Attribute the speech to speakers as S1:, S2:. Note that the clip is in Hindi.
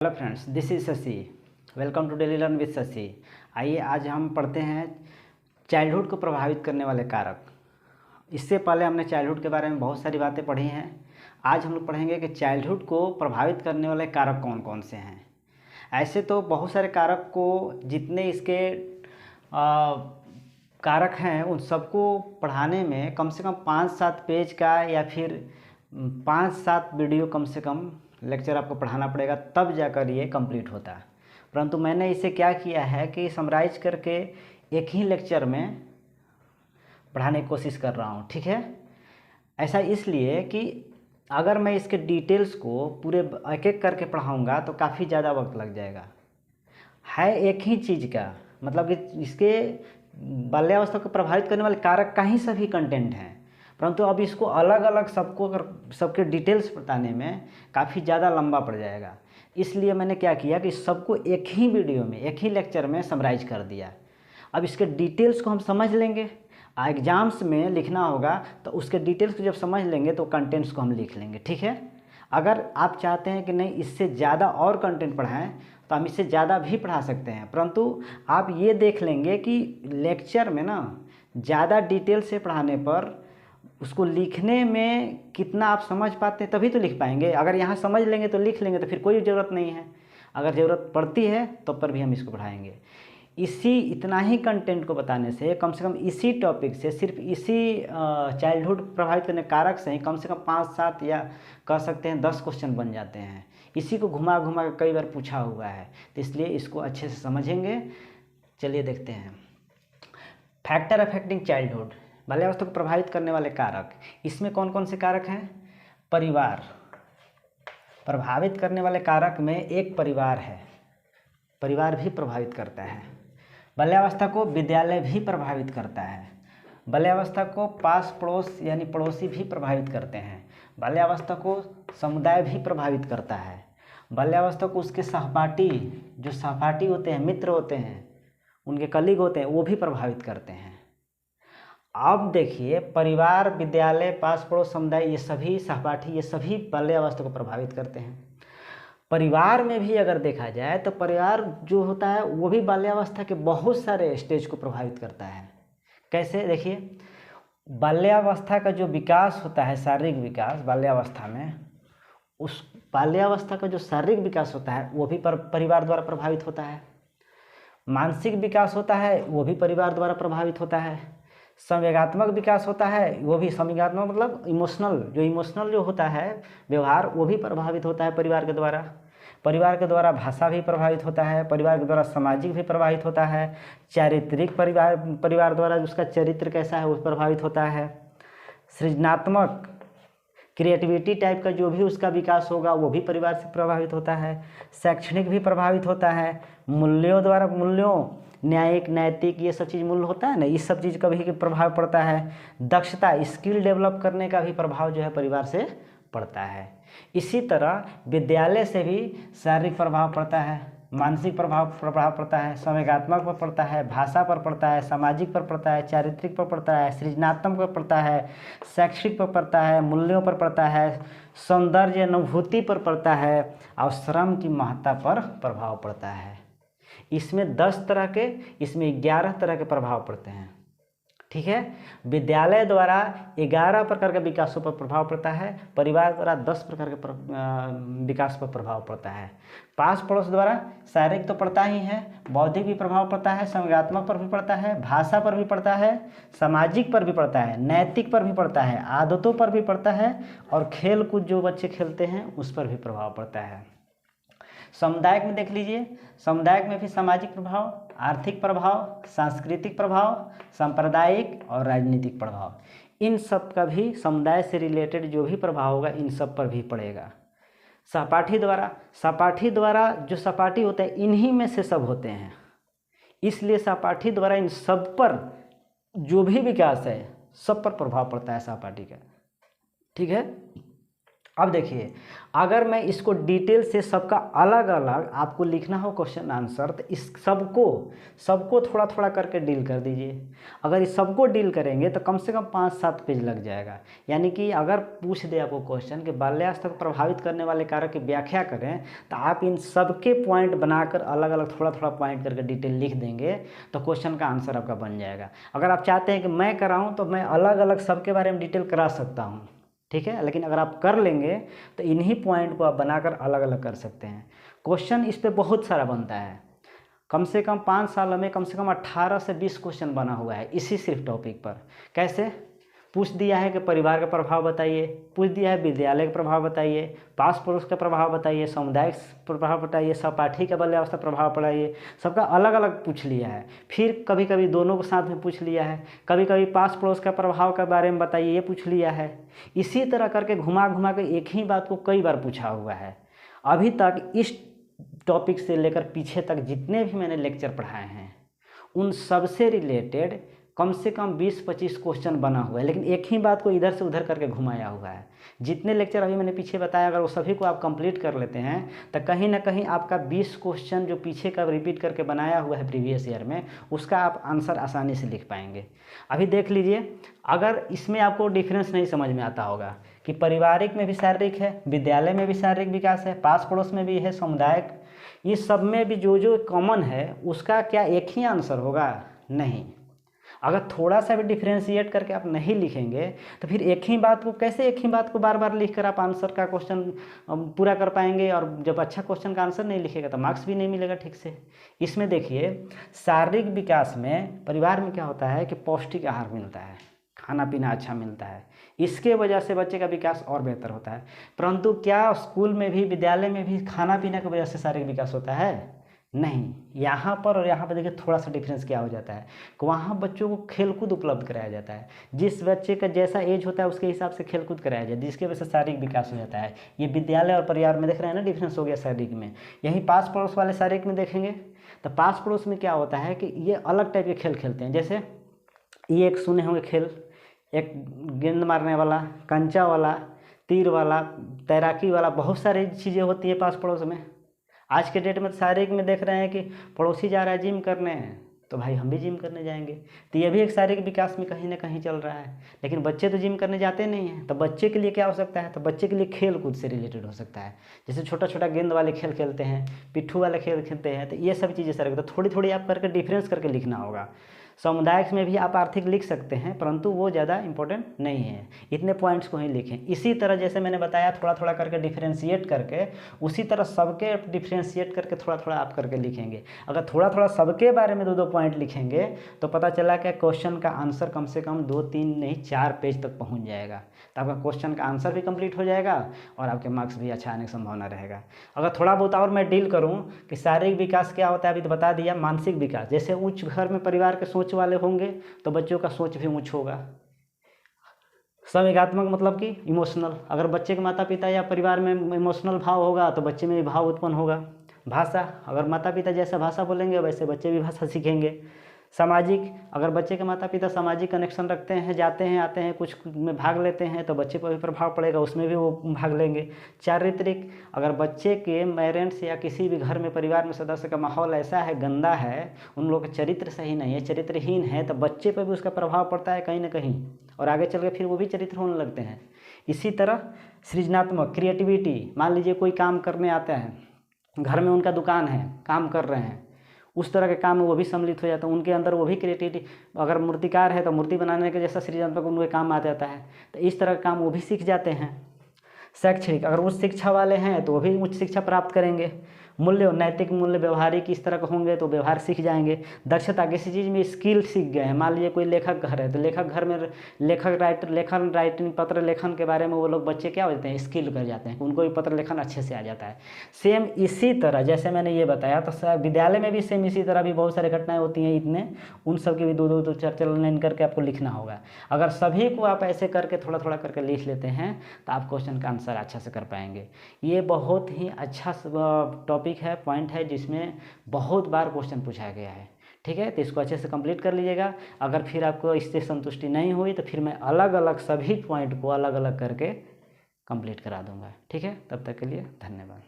S1: Hello friends, this is Shashi. Welcome to daily learn with Shashi. आइए आज हम पढ़ते हैं चाइल्डहुड को प्रभावित करने वाले कारक। इससे पहले हमने चाइल्डहुड के बारे में बहुत सारी बातें पढ़ी हैं। आज हम लोग पढ़ेंगे कि चाइल्डहुड को प्रभावित करने वाले कारक कौन कौन से हैं। ऐसे तो बहुत सारे कारक को जितने इसके कारक हैं उन सबको पढ़ाने में कम से कम 5-7 पेज का या फिर 5-7 वीडियो कम से कम लेक्चर आपको पढ़ाना पड़ेगा, तब जाकर ये कंप्लीट होता है। परंतु मैंने इसे क्या किया है कि समराइज करके एक ही लेक्चर में पढ़ाने की कोशिश कर रहा हूँ। ठीक है, ऐसा इसलिए कि अगर मैं इसके डिटेल्स को पूरे एक एक करके पढ़ाऊँगा तो काफ़ी ज़्यादा वक्त लग जाएगा। है एक ही चीज़ का, मतलब कि इसके बाल्यावस्था को प्रभावित करने वाले कारक का ही सभी कंटेंट हैं, परंतु अब इसको अलग अलग सबको अगर सबके डिटेल्स बताने में काफ़ी ज़्यादा लंबा पड़ जाएगा। इसलिए मैंने क्या किया कि सबको एक ही वीडियो में एक ही लेक्चर में समराइज कर दिया। अब इसके डिटेल्स को हम समझ लेंगे, एग्ज़ाम्स में लिखना होगा तो उसके डिटेल्स को जब समझ लेंगे तो कंटेंट्स को हम लिख लेंगे। ठीक है, अगर आप चाहते हैं कि नहीं इससे ज़्यादा और कंटेंट पढ़ाएं तो हम इससे ज़्यादा भी पढ़ा सकते हैं, परंतु आप ये देख लेंगे कि लेक्चर में ना ज़्यादा डिटेल से पढ़ाने पर उसको लिखने में कितना आप समझ पाते हैं तभी तो लिख पाएंगे। अगर यहाँ समझ लेंगे तो लिख लेंगे तो फिर कोई ज़रूरत नहीं है। अगर ज़रूरत पड़ती है तो पर भी हम इसको पढ़ाएंगे। इसी इतना ही कंटेंट को बताने से कम इसी टॉपिक से सिर्फ इसी चाइल्डहुड प्रभावित करने कारक से ही कम 5-7 या कह सकते हैं 10 क्वेश्चन बन जाते हैं। इसी को घुमा घुमा कर कई बार पूछा हुआ है, तो इसलिए इसको अच्छे से समझेंगे। चलिए देखते हैं। फैक्टर अफेक्टिंग चाइल्डहुड, बाल्यावस्था को प्रभावित करने वाले कारक। इसमें कौन कौन से कारक हैं? परिवार। प्रभावित करने वाले कारक में एक परिवार है, परिवार भी प्रभावित करता है। बाल्यावस्था को विद्यालय भी प्रभावित करता है। बाल्यावस्था को पास पड़ोस यानी पड़ोसी भी प्रभावित करते हैं। बाल्यावस्था को समुदाय भी प्रभावित करता है। बाल्यावस्था को उसके सहपाठी, जो सहपाठी होते हैं, मित्र होते हैं, उनके कलीग होते हैं, वो भी प्रभावित करते हैं। अब देखिए, परिवार, विद्यालय, पास पड़ोस, समुदाय, ये सभी सहपाठी, ये सभी बाल्यावस्था को प्रभावित करते हैं। परिवार में भी अगर देखा जाए तो परिवार जो होता है वो भी बाल्यावस्था के बहुत सारे स्टेज को प्रभावित करता है। कैसे? देखिए, बाल्यावस्था का जो विकास होता है, शारीरिक विकास बाल्यावस्था में, उस बाल्यावस्था का जो शारीरिक विकास होता है वो भी परिवार द्वारा प्रभावित होता है। मानसिक विकास होता है वो भी परिवार द्वारा प्रभावित होता है। संवेगात्मक विकास होता है वो भी, संवेगात्मक मतलब इमोशनल जो होता है व्यवहार, वो भी प्रभावित होता है परिवार के द्वारा। परिवार के द्वारा भाषा भी प्रभावित होता है, परिवार के द्वारा सामाजिक भी प्रभावित होता है। चारित्रिक परिवार द्वारा उसका चरित्र कैसा है वो प्रभावित होता है। सृजनात्मक, क्रिएटिविटी टाइप का जो भी उसका विकास होगा वो भी परिवार से प्रभावित होता है। शैक्षणिक भी प्रभावित होता है। मूल्यों, न्यायिक, नैतिक, ये सब चीज़ मूल्य होता है ना, इस सब चीज़ का भी प्रभाव पड़ता है। दक्षता, स्किल डेवलप करने का भी प्रभाव जो है परिवार से पड़ता है। इसी तरह विद्यालय से भी शारीरिक प्रभाव पड़ता है, मानसिक प्रभाव पड़ता है, संवेगात्मक पर पड़ता है, भाषा पर पड़ता है, सामाजिक पर पड़ता है, चारित्रिक पर पड़ता है, सृजनात्मक पर पड़ता है, शैक्षिक पर पड़ता है, मूल्यों पर पड़ता है, सौंदर्य अनुभूति पर पड़ता है, और श्रम की महत्ता पर प्रभाव पड़ता है। इसमें 10 तरह के, इसमें 11 तरह के प्रभाव पड़ते हैं। ठीक है, विद्यालय द्वारा 11 प्रकार के विकासों पर प्रभाव पड़ता है, परिवार द्वारा 10 प्रकार के विकास पर प्रभाव पड़ता है। पास पड़ोस द्वारा शारीरिक तो पड़ता ही है, बौद्धिक भी प्रभाव पड़ता है, संवेगात्मक पर भी पड़ता है, भाषा पर भी पड़ता है, सामाजिक पर भी पड़ता है, नैतिक पर भी पड़ता है, आदतों पर भी पड़ता है, और खेल कूद जो बच्चे खेलते हैं उस पर भी प्रभाव पड़ता है। समुदाय में देख लीजिए, समुदाय में भी सामाजिक प्रभाव, आर्थिक प्रभाव, सांस्कृतिक प्रभाव, सांप्रदायिक और राजनीतिक प्रभाव, इन सब का भी समुदाय से रिलेटेड जो भी प्रभाव होगा इन सब पर भी पड़ेगा। सहपाठी द्वारा जो सहपाठी होते हैं इन्हीं में से सब होते हैं, इसलिए सहपाठी द्वारा इन सब पर जो भी विकास है सब पर प्रभाव पड़ता है सहपाठी का। ठीक है, अब देखिए, अगर मैं इसको डिटेल से सबका अलग अलग आपको लिखना हो क्वेश्चन आंसर, तो इस सबको थोड़ा थोड़ा करके डील कर दीजिए। अगर इस सबको डील करेंगे तो कम से कम 5-7 पेज लग जाएगा। यानी कि अगर पूछ दे आपको क्वेश्चन कि बाल्यावस्था को प्रभावित करने वाले कारक की व्याख्या करें, तो आप इन सबके पॉइंट बनाकर अलग अलग थोड़ा थोड़ा पॉइंट करके डिटेल लिख देंगे तो क्वेश्चन का आंसर आपका बन जाएगा। अगर आप चाहते हैं कि मैं कराऊँ तो मैं अलग अलग सबके बारे में डिटेल करा सकता हूँ, ठीक है, लेकिन अगर आप कर लेंगे तो इन्हीं पॉइंट को आप बनाकर अलग अलग कर सकते हैं। क्वेश्चन इस पे बहुत सारा बनता है, कम से कम 5 सालों में कम से कम 18 से 20 क्वेश्चन बना हुआ है इसी सिर्फ टॉपिक पर। कैसे पूछ दिया है कि परिवार का प्रभाव बताइए, पूछ दिया है विद्यालय का प्रभाव बताइए, पास पड़ोस का प्रभाव बताइए, सामुदायिक प्रभाव बताइए, सहपाठी का बाल्यावस्था प्रभाव बताइए, सबका अलग अलग पूछ लिया है। फिर कभी कभी दोनों को साथ में पूछ लिया है, कभी कभी पास पड़ोस का प्रभाव के बारे में बताइए ये पूछ लिया है। इसी तरह करके घुमा घुमा के एक ही बात को कई बार पूछा हुआ है। अभी तक इस टॉपिक से लेकर पीछे तक जितने भी मैंने लेक्चर पढ़ाए हैं उन सबसे रिलेटेड कम से कम 20-25 क्वेश्चन बना हुआ है, लेकिन एक ही बात को इधर से उधर करके घुमाया हुआ है। जितने लेक्चर अभी मैंने पीछे बताया अगर वो सभी को आप कंप्लीट कर लेते हैं तो कहीं ना कहीं आपका 20 क्वेश्चन जो पीछे का रिपीट करके बनाया हुआ है प्रीवियस ईयर में, उसका आप आंसर आसानी से लिख पाएंगे। अभी देख लीजिए, अगर इसमें आपको डिफरेंस नहीं समझ में आता होगा कि पारिवारिक में भी शारीरिक है, विद्यालय में भी शारीरिक विकास है, पास पड़ोस में भी है, सामुदायिक, ये सब में भी जो जो कॉमन है उसका क्या एक ही आंसर होगा? नहीं। अगर थोड़ा सा भी डिफ्रेंशिएट करके आप नहीं लिखेंगे तो फिर एक ही बात को कैसे एक ही बात को बार बार लिखकर आप आंसर का क्वेश्चन पूरा कर पाएंगे? और जब अच्छा क्वेश्चन का आंसर नहीं लिखेगा तो मार्क्स भी नहीं मिलेगा ठीक से। इसमें देखिए, शारीरिक विकास में परिवार में क्या होता है कि पौष्टिक आहार मिलता है, खाना पीना अच्छा मिलता है, इसके वजह से बच्चे का विकास और बेहतर होता है। परंतु क्या स्कूल में भी विद्यालय में भी खाना पीना की वजह से शारीरिक विकास होता है? नहीं। यहाँ पर और यहाँ पर देखिए थोड़ा सा डिफरेंस क्या हो जाता है कि वहाँ बच्चों को खेलकूद उपलब्ध कराया जाता है, जिस बच्चे का जैसा एज होता है उसके हिसाब से खेलकूद कराया जाता है, जिसकी वजह से शारीरिक विकास हो जाता है। ये विद्यालय और परिवार में देख रहे हैं ना, डिफरेंस हो गया शारीरिक में। यहीं पास पड़ोस वाले शारीरिक में देखेंगे तो पास पड़ोस में क्या होता है कि ये अलग टाइप के खेल खेलते हैं। जैसे ये एक सुने होंगे खेल, एक गेंद मारने वाला, कंचा वाला, तीर वाला, तैराकी वाला, बहुत सारी चीज़ें होती है पास पड़ोस में। आज के डेट में शारीरिक में देख रहे हैं कि पड़ोसी जा रहा है जिम करने, तो भाई हम भी जिम करने जाएंगे, तो ये भी एक शारीरिक विकास में कहीं ना कहीं चल रहा है। लेकिन बच्चे तो जिम करने जाते नहीं हैं, तो बच्चे के लिए क्या हो सकता है? तो बच्चे के लिए खेल कूद से रिलेटेड हो सकता है। जैसे छोटा छोटा गेंद वाले खेल खेलते हैं, पिट्ठू वाले खेल खेलते हैं, तो ये सब चीज़ें सर तो थोड़ी थोड़ी आप करके डिफरेंस करके लिखना होगा। सामुदायिक में भी आप आर्थिक लिख सकते हैं, परंतु वो ज़्यादा इंपॉर्टेंट नहीं है, इतने पॉइंट्स को ही लिखें। इसी तरह जैसे मैंने बताया थोड़ा थोड़ा करके डिफरेंशिएट करके, उसी तरह सबके डिफरेंशिएट करके थोड़ा थोड़ा आप करके लिखेंगे। अगर थोड़ा थोड़ा सबके बारे में 2-2 पॉइंट लिखेंगे तो पता चला कि क्वेश्चन का आंसर कम से कम 2-3 नहीं 4 पेज तक पहुँच जाएगा। तो आपका क्वेश्चन का आंसर भी कंप्लीट हो जाएगा और आपके मार्क्स भी अच्छा आने की संभावना रहेगा। अगर थोड़ा बहुत और मैं डील करूं कि शारीरिक विकास क्या होता है, अभी तो बता दिया। मानसिक विकास, जैसे उच्च घर में परिवार के सोच वाले होंगे तो बच्चों का सोच भी उच्च होगा। संवेगात्मक मतलब कि इमोशनल, अगर बच्चे के माता पिता या परिवार में इमोशनल भाव होगा तो बच्चे में भी भाव उत्पन्न होगा। भाषा, अगर माता पिता जैसा भाषा बोलेंगे वैसे बच्चे भी भाषा सीखेंगे। सामाजिक, अगर बच्चे के माता पिता सामाजिक कनेक्शन रखते हैं, जाते हैं आते हैं, कुछ में भाग लेते हैं, तो बच्चे पर भी प्रभाव पड़ेगा, उसमें भी वो भाग लेंगे। चारित्रिक, अगर बच्चे के पेरेंट्स या किसी भी घर में परिवार में सदस्य का माहौल ऐसा है, गंदा है, उन लोग का चरित्र सही नहीं है, चरित्रहीन है, तो बच्चे पर भी उसका प्रभाव पड़ता है कहीं ना कहीं, और आगे चल के फिर वो भी चरित्र होने लगते हैं। इसी तरह सृजनात्मक, क्रिएटिविटी, मान लीजिए कोई काम करने आता है, घर में उनका दुकान है, काम कर रहे हैं, उस तरह के काम में वो भी सम्मिलित हो जाता है, उनके अंदर वो भी क्रिएटिविटी, अगर मूर्तिकार है तो मूर्ति बनाने के जैसा सृजनात्मक उनके काम आ जाता है, तो इस तरह का काम वो भी सीख जाते हैं। शैक्षणिक, अगर उच्च शिक्षा वाले हैं तो वो भी उच्च शिक्षा प्राप्त करेंगे। मूल्य और नैतिक मूल्य व्यवहारिक इस तरह के होंगे तो व्यवहार सीख जाएंगे। दक्षता, किसी चीज़ में स्किल सीख गए हैं, मान लीजिए कोई लेखक घर है तो लेखक घर में लेखन राइटिंग पत्र लेखन के बारे में वो लोग बच्चे क्या हो जाते हैं, स्किल कर जाते हैं, उनको भी पत्र लेखन अच्छे से आ जाता है। सेम इसी तरह जैसे मैंने ये बताया तो विद्यालय में भी सेम इसी तरह भी बहुत सारी घटनाएँ होती हैं, इतने उन सब की भी 2-2 4 लाइन करके आपको लिखना होगा। अगर सभी को आप ऐसे करके थोड़ा थोड़ा करके लिख लेते हैं तो आप क्वेश्चन का आंसर अच्छा से कर पाएंगे। ये बहुत ही अच्छा टॉपिक है, पॉइंट है, जिसमें बहुत बार क्वेश्चन पूछा गया है। ठीक है, तो इसको अच्छे से कंप्लीट कर लीजिएगा। अगर फिर आपको इससे संतुष्टि नहीं हुई तो फिर मैं अलग अलग सभी पॉइंट को अलग अलग करके कंप्लीट करा दूंगा। ठीक है, तब तक के लिए धन्यवाद।